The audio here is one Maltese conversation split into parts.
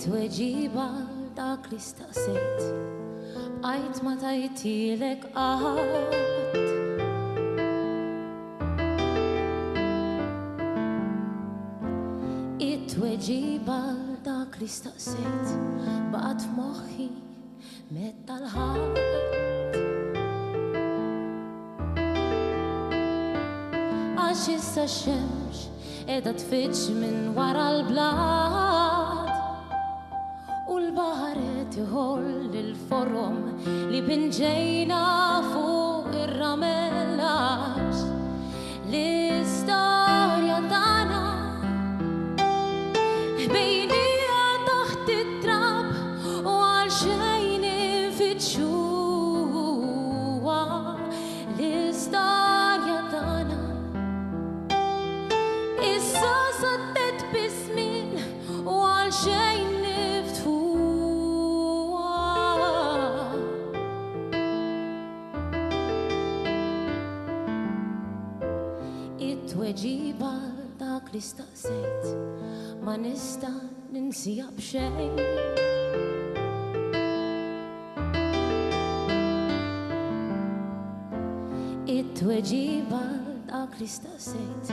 It-Tweġiba dak li staqsejt bqajt ma tajtilek qatt. It-Tweġiba dak li staqsejt baqgħet f'moħħi meta l-ħadd. Għax issa x-xemx qiegħda tfittx minn wara l-blad u l-baħar qed iħoll il-forom li pinġejna fuq ir-ramel għax l-istorja tagħna bejnija taħt it-trab u għal xejn infittxuha l-istorja tagħna. Issa saddet bismin u għal xejn niftuha. It-tweġiba dak li staqsejt ma nista' ninsiha b'xejn. It-tweġiba dak li staqsejt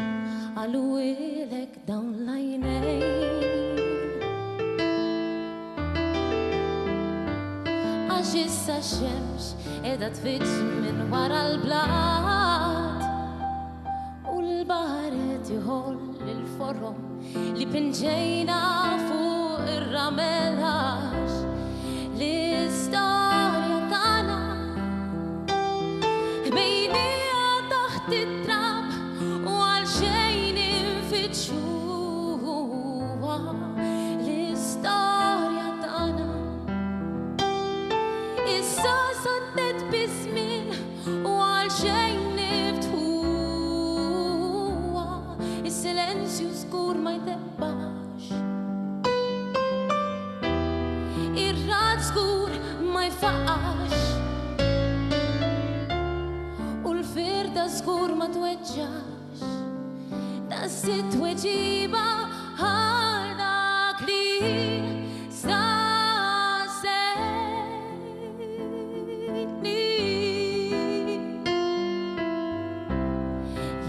għalu ilek dawn l-għajnejn. Għax issa x-xemx qiegħda tfittx minn wara l-blad u l-baħar qed iħoll il-forom li pinġejna fuq ir-ramel għax l-istorja tagħna bejnija taħt it-trab u għal xejn infittxuha l-istorja tagħna. Issa saddet bismin u għal xejn niftuha. Is-silenzju żgur ma jtebbax, ir-rad żgur ma jfaqqax u l-firda żgur ma tweġġax. Das it-tweġiba għal dak li staqsejtni.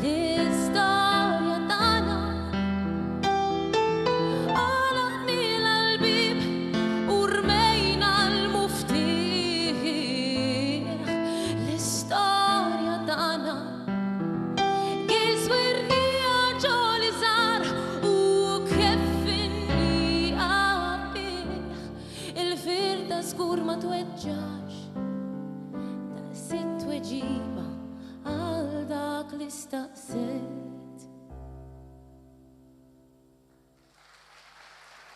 L-istorja tagħna għalaqniela l-bib u rmejna l-muftiħ. L-istorja tagħna kiswirnija ġoli żgħar u keffinni qabbih. Il-firda żgur ma tweġġax. Das it-tweġiba għal dak li staqsejt.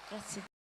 Grazzi.